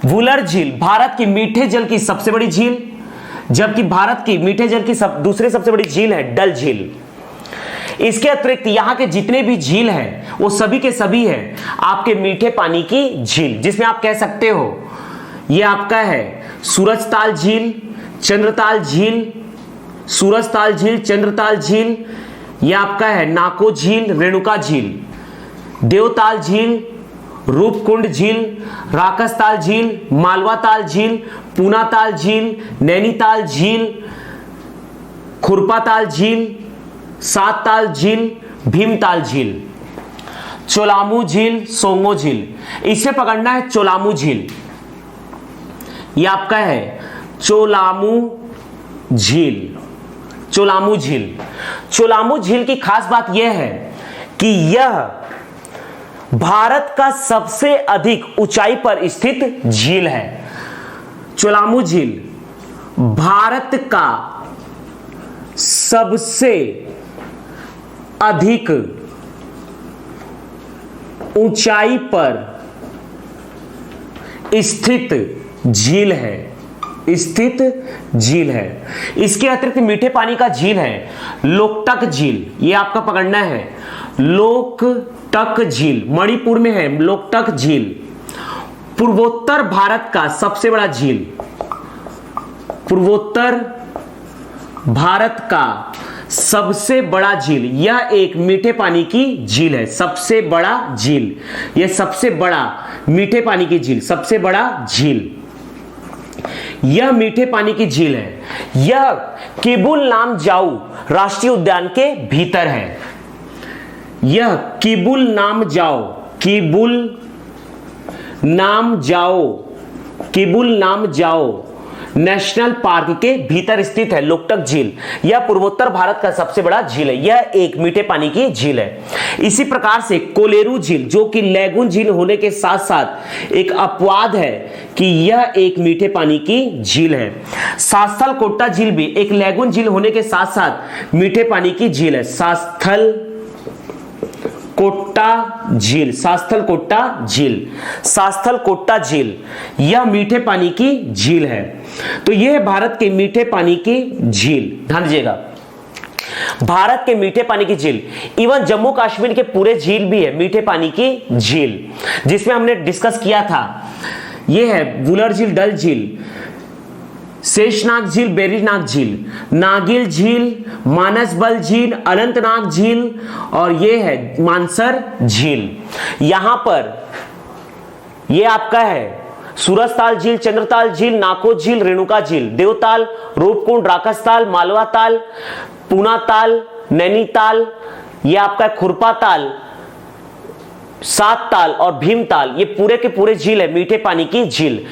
वुलर झील भारत की मीठे जल की सबसे बड़ी झील, जबकि भारत की मीठे जल की दूसरी सबसे बड़ी झील है डल झील। इसके अतिरिक्त यहां के जितने भी झील हैं वो सभी के सभी है आपके मीठे पानी की झील, जिसमें आप कह सकते हो ये आपका है सूरजताल झील, चंद्रताल झील, सूरजताल झील, चंद्रताल झील, यह आपका है नाको झील, रेणुका झील, देवताल झील, रूपकुंड झील, राकसताल झील, मालवाताल झील, पूनाताल झील, नैनीताल झील, खुरपाताल झील, सातताल झील, भीमताल झील, चोलामू झील, सोंगो झील। इसे पकड़ना है चोलामू झील। यह आपका है चोलामू झील। चोलामू झील, चोलामू झील की खास बात यह है कि यह भारत का सबसे अधिक ऊंचाई पर स्थित झील है। चोलामू झील भारत का सबसे अधिक ऊंचाई पर स्थित झील है, स्थित झील है। इसके अतिरिक्त मीठे पानी का झील है लोकटक झील। यह आपका पकड़ना है लोकटक झील, मणिपुर में है लोकटक झील। पूर्वोत्तर भारत का सबसे बड़ा झील, पूर्वोत्तर भारत का सबसे बड़ा झील, यह एक मीठे पानी की झील है। सबसे बड़ा झील, यह सबसे बड़ा मीठे पानी की झील, सबसे बड़ा झील, यह मीठे पानी की झील है। यह किबुल नामजाऊ राष्ट्रीय उद्यान के भीतर है। यह किबुल नामजाओ, किबुल नामजाओ नेशनल पार्क के भीतर स्थित है लोकटक झील। यह पूर्वोत्तर भारत का सबसे बड़ा झील है। यह एक मीठे पानी की झील है। इसी प्रकार से कोलेरू झील, जो कि लैगून झील होने के साथ साथ एक अपवाद है कि यह एक मीठे पानी की झील है। शास्तल कोट्टा झील भी एक लैगून झील होने के साथ साथ मीठे पानी की झील है। शास्तल कोट्टा झील, शास्तल कोट्टा झील, शास्तल कोट्टा झील, यह मीठे पानी की झील है। तो यह है भारत के मीठे पानी की झील। ध्यान दीजिएगा, भारत के मीठे पानी की झील। इवन जम्मू कश्मीर के पूरे झील भी है मीठे पानी की झील, जिसमें हमने डिस्कस किया था। यह है वुलर झील, डल झील, शेषनाग झील, बेरीनाग झील, नागिल झील, मानसबल झील, अनंतनाग झील, और यह है मानसर झील। यहां पर यह आपका है सूरजताल झील, चंद्रताल झील, नाको झील, रेणुका झील, देवताल, रूपकुंड, राकसताल, मालवा ताल, पूना ताल, नैनीताल, यह आपका खुरपा ताल, सात ताल और भीमताल, ये पूरे के पूरे झील है मीठे पानी की झील।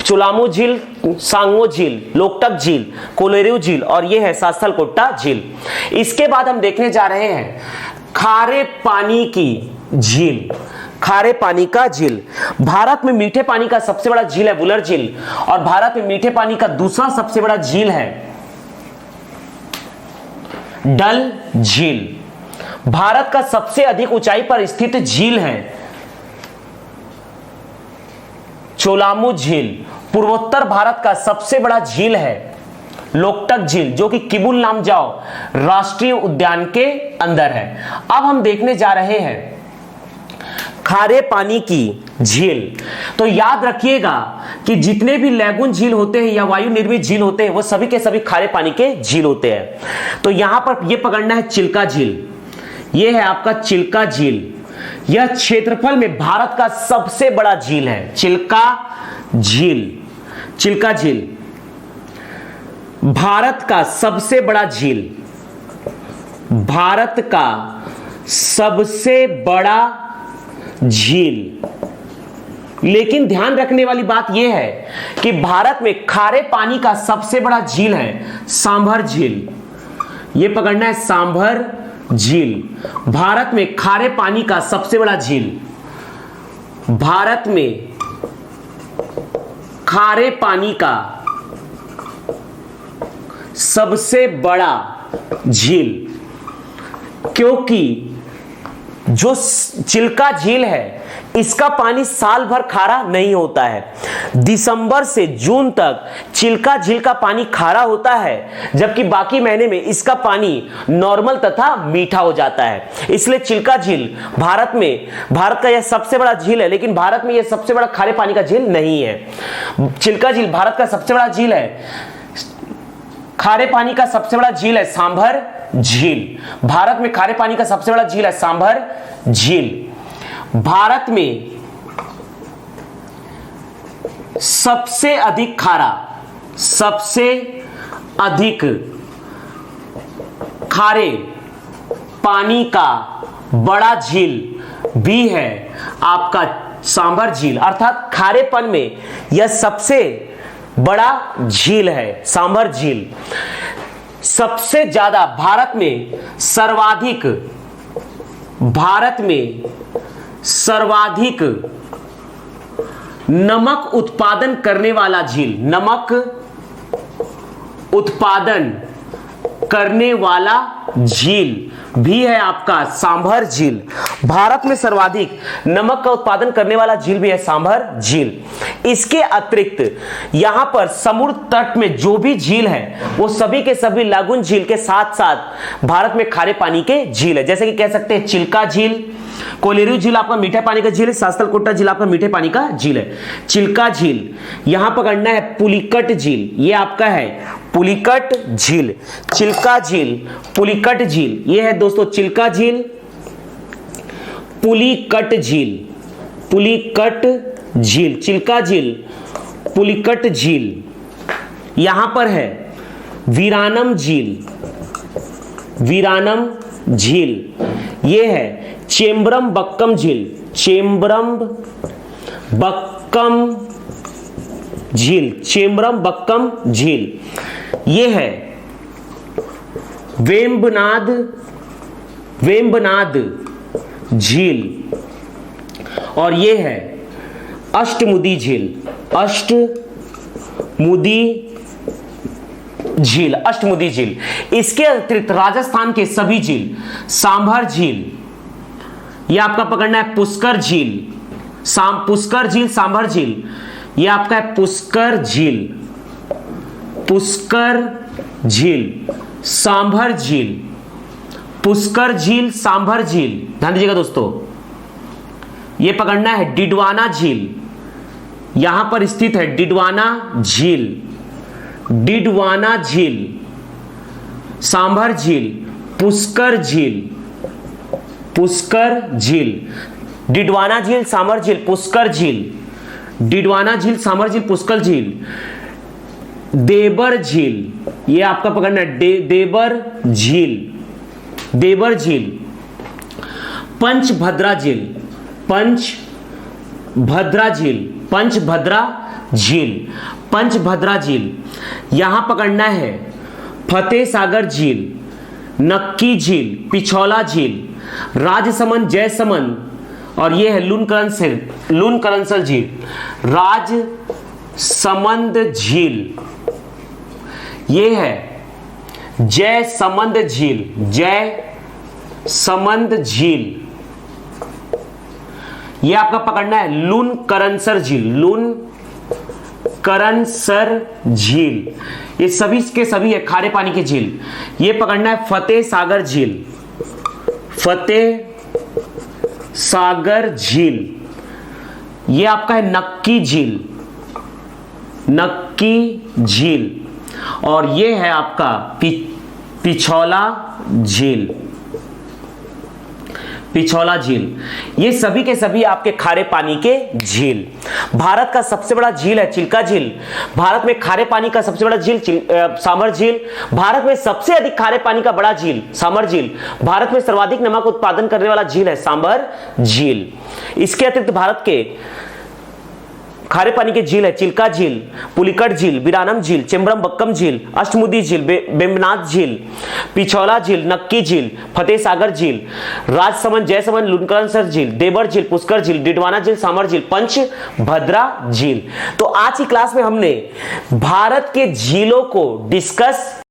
चुलामू झील, सांगो झील, लोकटक झील, कोलेरू झील, और यह है सास्थलकोट्टा झील। इसके बाद हम देखने जा रहे हैं खारे पानी की झील। खारे पानी का झील, भारत में मीठे पानी का सबसे बड़ा झील है वुलर झील, और भारत में मीठे पानी का दूसरा सबसे बड़ा झील है डल झील। भारत का सबसे अधिक ऊंचाई पर स्थित झील है चोलामू झील। पूर्वोत्तर भारत का सबसे बड़ा झील है लोकटक झील, जो कि किबुल लामजाओ राष्ट्रीय उद्यान के अंदर है। अब हम देखने जा रहे हैं खारे पानी की झील। तो याद रखिएगा कि जितने भी लैगून झील होते हैं या वायु निर्मित झील होते हैं, वो सभी के सभी खारे पानी के झील होते हैं। तो यहां पर यह पकड़ना है चिल्का झील। यह है आपका चिल्का झील। यह क्षेत्रफल में भारत का सबसे बड़ा झील है चिल्का झील। चिल्का झील भारत का सबसे बड़ा झील, भारत का सबसे बड़ा झील। लेकिन ध्यान रखने वाली बात यह है कि भारत में खारे पानी का सबसे बड़ा झील है सांभर झील। यह पकड़ना है सांभर झील। भारत में खारे पानी का सबसे बड़ा झील, भारत में खारे पानी का सबसे बड़ा झील, क्योंकि जो चिल्का झील है इसका पानी साल भर खारा नहीं होता है। दिसंबर से जून तक चिल्का झील का पानी खारा होता है, जबकि बाकी महीने में इसका पानी नॉर्मल तथा मीठा हो जाता है। इसलिए चिल्का झील भारत का यह सबसे बड़ा झील है, लेकिन भारत में यह सबसे बड़ा खारे पानी का झील नहीं है। चिल्का झील भारत का सबसे बड़ा झील है। खारे पानी का सबसे बड़ा झील है सांभर झील। भारत में खारे पानी का सबसे बड़ा झील है सांभर झील। भारत में सबसे अधिक खारा, सबसे अधिक खारे पानी का बड़ा झील भी है आपका सांभर झील, अर्थात खारेपन में यह सबसे बड़ा झील है सांभर झील। सबसे ज्यादा भारत में सर्वाधिक नमक उत्पादन करने वाला झील, नमक उत्पादन करने वाला झील भी है आपका सांभर झील। भारत में सर्वाधिक नमक का उत्पादन करने वाला झील भी है सांभर झील। इसके अतिरिक्त यहां पर समुद्र तट में जो भी झील है वो सभी के सभी लागून झील के साथ साथ भारत में खारे पानी के झील है। जैसे कि कह सकते हैं चिल्का झील, कोलेरू झील आपका मीठे पानी का झील है, सास्थलकोट्टा झील आपका मीठे पानी का झील है। चिल्का झील यहां पकड़ना है पुलिकट झील, ये आपका है पुलिकट झील। चिल्का झील, पुलिकट झील, ये है दोस्तों चिल्का झील, पुलिकट झील, पुलिकट झील, चिल्का झील, पुलिकट झील। यहां पर है वीरानम झील, वीरानम झील। यह है चेम्बरम बक्कम झील, चेम्बरम बक्कम झील, चेम्बरम बक्कम झील। यह है वेम्बनाद झील, और यह है अष्टमुदी झील, अष्टमुदी झील, अष्टमुदी झील। इसके अतिरिक्त राजस्थान के सभी झील, सांभर झील, यह आपका पकड़ना है पुष्कर झील, पुष्कर झील, सांभर झील, यह आपका है पुष्कर झील, पुष्कर झील, सांभर झील, पुष्कर झील, सांभर झील। ध्यान दीजिएगा दोस्तों, यह पकड़ना है डिडवाना झील, यहां पर स्थित है डिडवाना झील, डिडवाना झील, सांभर झील, पुष्कर झील, पुष्कर झील, डिडवाना झील, सांभर झील, पुष्कर झील, डिडवाना झील, सांभर झील, पुष्कर झील, देबर झील, ये आपका पकड़ना है देबर झील, देबर झील, पंचभद्रा झील, पंचभद्रा झील, पंचभद्रा झील, पंचभद्रा झील, यहां पकड़ना है फतेह सागर झील, नक्की झील, पिछौला झील, राजसमंद, जयसमंद, और यह है लूनकरंसल झील, राजसमंद झील, यह है जयसमंद झील, जयसमंद झील, यह आपका पकड़ना है लूनकरंसर झील, लूनकरंसर झील, ये सभी के सभी है खारे पानी की झील। यह पकड़ना है फतेह सागर झील, फतेह सागर झील, यह आपका है नक्की झील, नक्की झील, और यह है आपका पिछौला झील, पिछौला झील। ये सभी के सभी आपके खारे पानी के झील। भारत का सबसे बड़ा झील है चिल्का झील, भारत में खारे पानी का सबसे बड़ा झील सांभर झील, भारत में सबसे अधिक खारे पानी का बड़ा झील सांभर झील, भारत में सर्वाधिक नमक उत्पादन करने वाला झील है सांभर झील। इसके अतिरिक्त भारत के खारे पानी के झील है चिल्का झील, पुलिकट झील, बिरानम झील, चेम्बरमबक्कम झील, अष्टमुदी झील, बेम्बनाथ झील, पिछौला झील, नक्की झील, फतेह सागर झील, राजसमंद, जयसमंद, लूनकरंसर झील, देबर झील, पुष्कर झील, डिडवाना झील, सांभर झील, पंचभद्रा झील। तो आज की क्लास में हमने भारत के झीलों को डिस्कस